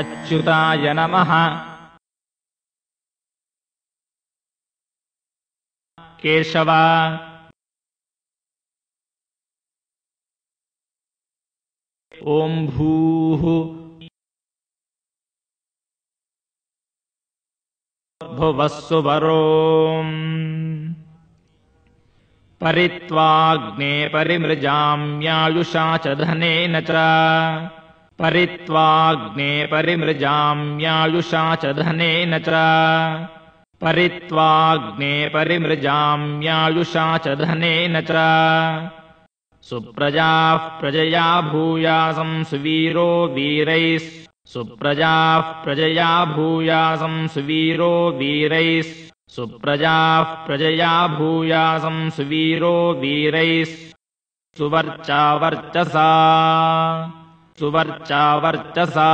अच्युताय नमः। केशव ॐ भूः भुवः सुवरों परित्वाग्ने परिमृजाम्यायुषा च धनेन च परित्वाग्ने परिमृजाम्यायुषा च धनेन च परित्वाग्ने परिमृजाम्यायुषा च धनेन च सुप्रजाः प्रजया भूयासं सुवीरो वीरैः सुप्रजाः प्रजया भूयासं सुवीरो वीरैः सुप्रजाः प्रजया भूयासं सुवीरो वीरैः सुवर्चा वर्चसा सुवर्चा वर्चसा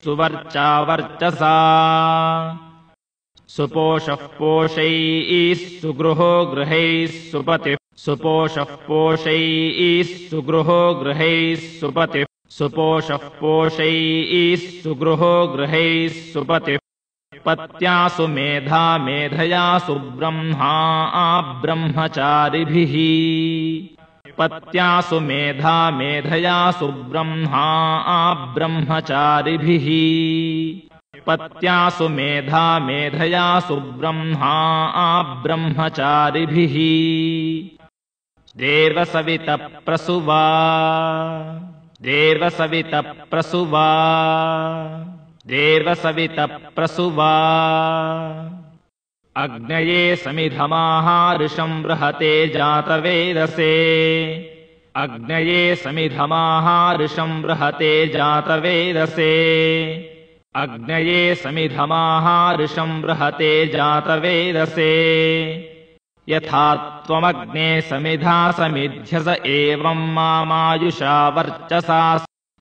सुवर्चा वर्चसा सुपोषः पोषैः सुगृहो गृहैः सुपतिः सुपोषः पोषैः सुगृहो गृहैः सुपतिः सुपोषः पोषैः सुगृहो गृहैः सुपतिः पत्यासु मेधा मेधयासु ब्रह्मा ब्रह्मचारिभिः पत्यासु मेधा मेधयासु ब्रह्मा ब्रह्मचारिभिः पत्यासु मेधा मेधयासु ब्रह्मा ब्रह्मचारिभिः देवसवितः प्रसुवा देवसवितः प्रसुवा देवसवितः प्रसुवा अग्नये समिधमाहारिषं बृहते जातवेदसे अग्नये समिधमाहारिषं बृहते जातवेदसे अग्नये समिधमाहारिषं बृहते जातवेदसे यथा त्वमग्ने समिधा समिध्यस एवं मामायुषा वर्चसा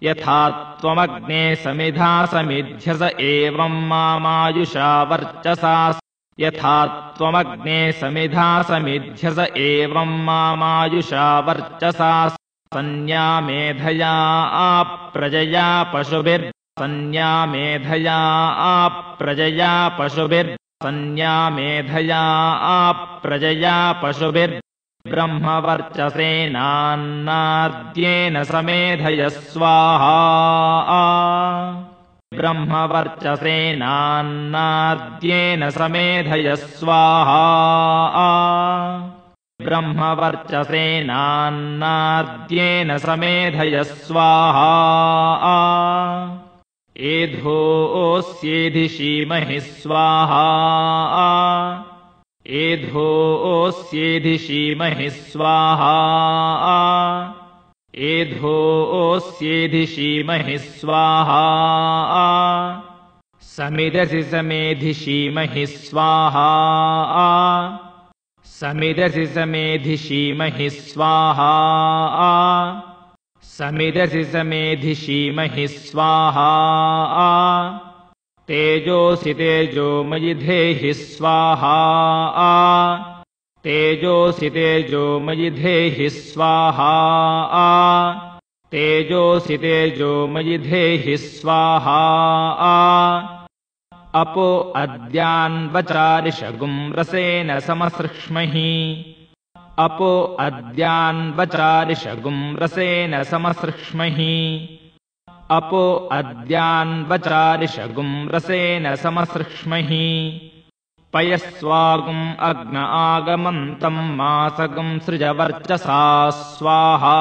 यथा त्वमग्ने समिधा समिध्यस एवं मामायुषा वर्चसा यथा त्वमग्ने समिधा समिध्यस एवं मामायुषा वर्चसा सन्या मेधया प्रजया पशुभिर् सन्या मेधया प्रजया पशुभिर् सन्या मेधया प्रजया पशुभिर् ब्रह्मवर्चसेनान्नाद्येन समेधय स्वाहा ब्रह्मवर्चसेनान्नाद्येन समेधय स्वाहा ब्रह्मवर्चसेनान्नाद्येन समेधय स्वाहा एधोऽस्येधिषीमहि स्वाहा एधोऽस्येधिषीमहि स्वाहा एधोऽस्येधिषीमहि स्वाहा समिदसि समेधिषीमहि स्वाहा समिदसि समेधिषीमहि स्वाहा समिदसि समेधिषीमहि स्वाहा तेजोसि तेजोमयि धेहि स्वाहा तेजोसि तेजोमयि धेहि स्वाहा तेजोसि तेजोमयि धेहि स्वाहा अपो अद्यान्वचारिषगुं रसेन समसृक्ष्महि अपो अद्यान्वचारिषगुं रसेन समसृक्ष्महि अपो अद्यान्वचारिषगुं रसेन समसृक्ष्महि पयस्वागुम् अग्न आगमन्तं मासगुं सृजवर्चसा स्वाहा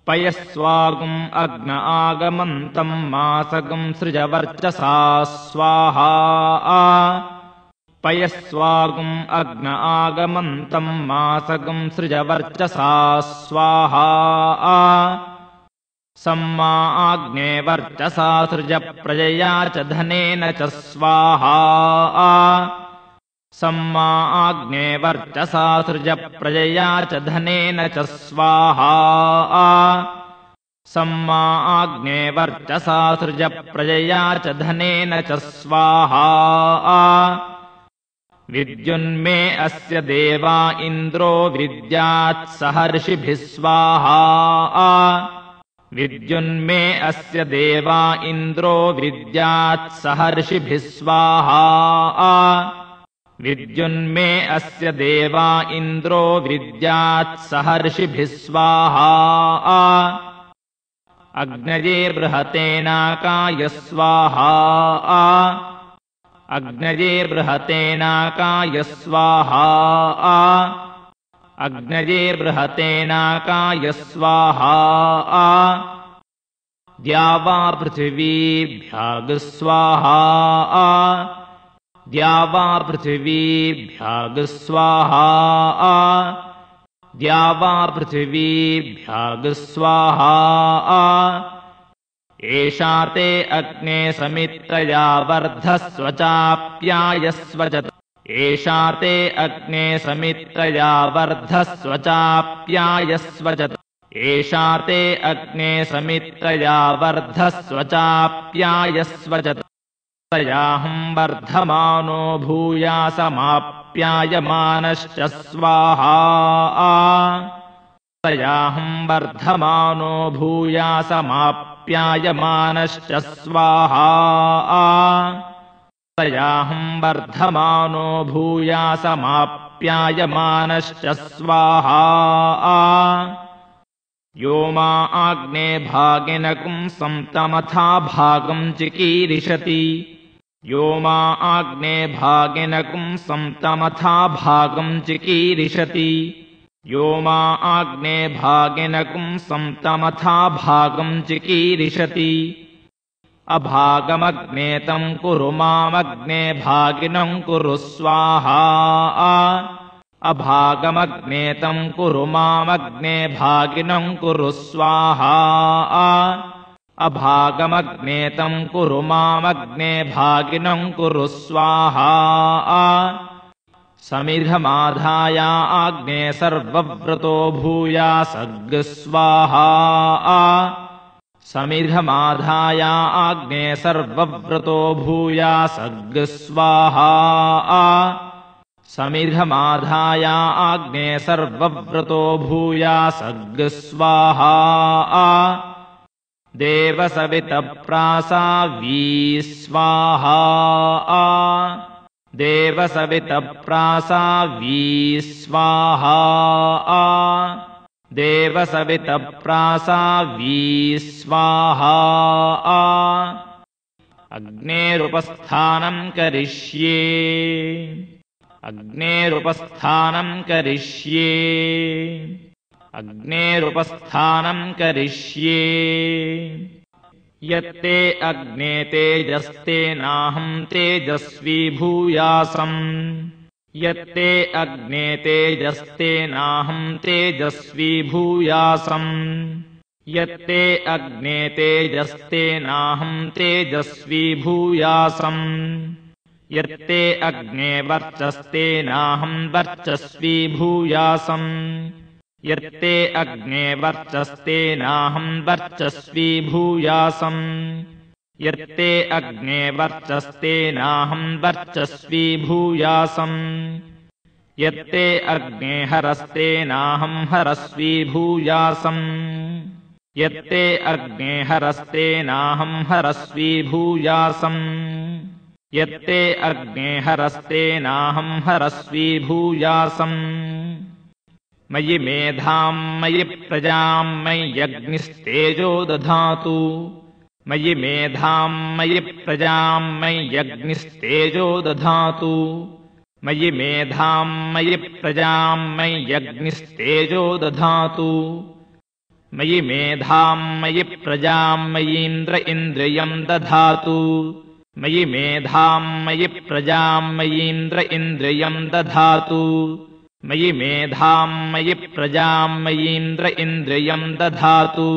पयस्वागुम् अग्न आगमन्तं मासगुं सृजवर्चसा स्वाहा पयस्वागुम् अग्न आगमन्तं मासगुं सृजवर्चसा स्वाहा सम्मा आग्ने वर्चसा सृज प्रजया च धनेन च स्वाहा सम्मा आग्ने वर्चसा सृज प्रजया च धनेन च स्वाहा सम्मा आग्ने वर्चसा सृज प्रजया च धनेन च स्वाहा विद्युन्मे अस्य देवा इन्द्रो विद्यात् सहर्षिभिः स्वाहा विद्युन्मे अस्य देवा इन्द्रो विद्यात् सहर्षिभिः स्वाहा विद्युन्मे अस्य देवा इन्द्रो विद्यात् सहर्षिभिः स्वाहा अग्नये बृहतेनाकाय स्वाहा अग्नये बृहतेनाकाय स्वाहा अग्नये बृहतेनाकाय स्वाहा द्यावा पृथिवीभ्याग स्वाहा द्यावा पृथिवीभ्याग स्वाहा द्यावा पृथिवीभ्याग स्वाहा एषा ते अग्ने समित्रया वर्धस्व चाप्यायस्व च एषा ते अग्ने समित्रया वर्धस्व चाप्यायस्व च एषा ते अग्ने समित्रया वर्धस्व चाप्यायस्व च तयाहं वर्धमानो भूयासमाप्यायमानश्च स्वाहा तयाहं वर्धमानो भूयासमाप्यायमानश्च स्वाहा तयाहं वर्धमानो भूयासमाप्यायमानश्च स्वाहा यो मा आग्ने भागिनकुं संतमथा भागं चिकीरिषति यो मा आग्ने भागिनकुं संतमथा भागं चिकीरिषति यो मा आग्ने भागिनकुं संतमथा भागं चिकीरिषति अभागमग्ने तं कुरु मामग्ने भागिनं कुरु स्वाहा अभागमग्ने तं कुरु मामग्ने भागिनं कुरु स्वाहा अभागमग्ने तं कुरु मामग्ने भागिनं कुरु स्वाहा समिधमाधाय आग्ने सर्वव्रतो भूयासग् स्वाहा समिधमाधाय आग्ने सर्वव्रतो भूयासग् स्वाहा समिधमाधाय आग्ने सर्वव्रतो भूयासग् स्वाहा देवसवितप्रासावी स्वाहा देवसवितप्रासावी स्वाहा देवसवितप्रासावी स्वाहा अग्नेरुपस्थानं करिष्ये अग्नेरुपस्थानं करिष्ये अग्नेरुपस्थानं करिष्ये यत्ते अग्ने तेजस्तेनाहं तेजस्वी भूयासम् यत्ते अग्ने तेजस्तेनाहं तेजस्वी भूयासम् यत्ते अग्ने तेजस्तेनाहं तेजस्वी भूयासम् यत्ते अग्ने वर्चस्तेनाहं वर्चस्वी भूयासम् यत्ते अग्ने वर्चस्तेनाहं वर्चस्वी भूयासम् यत्ते अग्ने वर्चस्तेनाहं वर्चस्वी भूयासम् यत्ते अग्ने हरस्तेनाहं हरस्वी भूयासम् यत्ते अग्ने हरस्तेनाहं हरस्वी भूयासम् यत्ते अग्ने हरस्तेनाहं हरस्वी भूयासम् मयि मेधां मयि प्रजां मय्यग्निस्तेजो दधातु मयि मेधां मयि प्रजां मय्यग्निस्तेजो दधातु मयि मेधां मयि प्रजां मय्यग्निस्तेजो दधातु मयि मेधां मयि प्रजां मयीन्द्र इन्द्रियं दधातु मयि मेधां मयि प्रजां मयीन्द्र इन्द्रियं दधातु मयि मेधां मयि प्रजां मयीन्द्र इन्द्रियं दधातु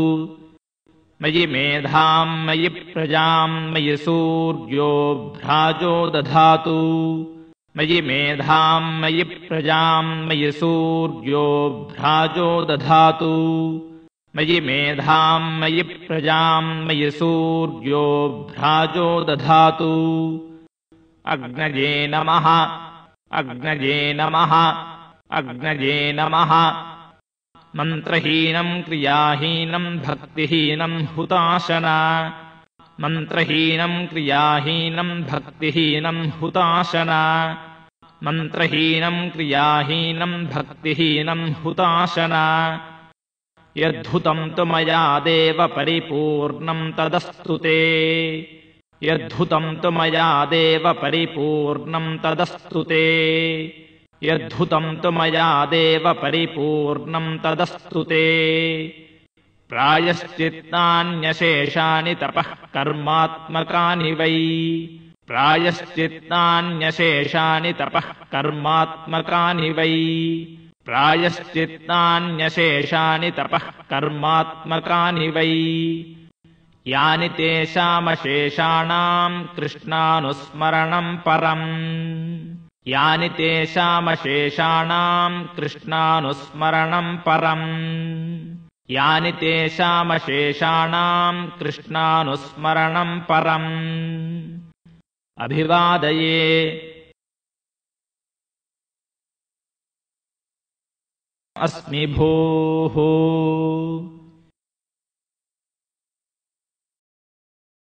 मयि मेधां मयि प्रजां मयि सूर्यो भ्राजो दधातु मयि मेधां मयि प्रजां मयि सूर्यो भ्राजो दधातु मयि मेधां मयि प्रजां मयि सूर्यो भ्राजो दधातु अग्नये नमः अग्नये नमः अग्नये नमः मन्त्रहीनम् क्रियाहीनम् भक्तिहीनम् हुताशना मन्त्रहीनम् क्रियाहीनम् भक्तिहीनम् हुताशना मन्त्रहीनम् क्रियाहीनम् भक्तिहीनम् हुताशना यद्धुतम् तु मया देव परिपूर्णम् तदस्तु ते यद्धुतम् तु मया देव परिपूर्णम् तदस्तु ते यद्धुतम् तु मया देव परिपूर्णम् तदस्तु ते प्रायश्चित्तान्यशेषानि तपः कर्मात्मकानि वै प्रायश्चित्तान्यशेषानि तपः कर्मात्मकानि वै प्रायश्चित्तान्यशेषानि तपः कर्मात्मकानि वै यानि तेषामशेषाणाम् कृष्णानुस्मरणम् परम् यानि तेषामशेषाणाम् कृष्णानुस्मरणम् परम् यानि तेषामशेषाणाम् कृष्णानुस्मरणम् परम् अभिवादये अस्मि भोः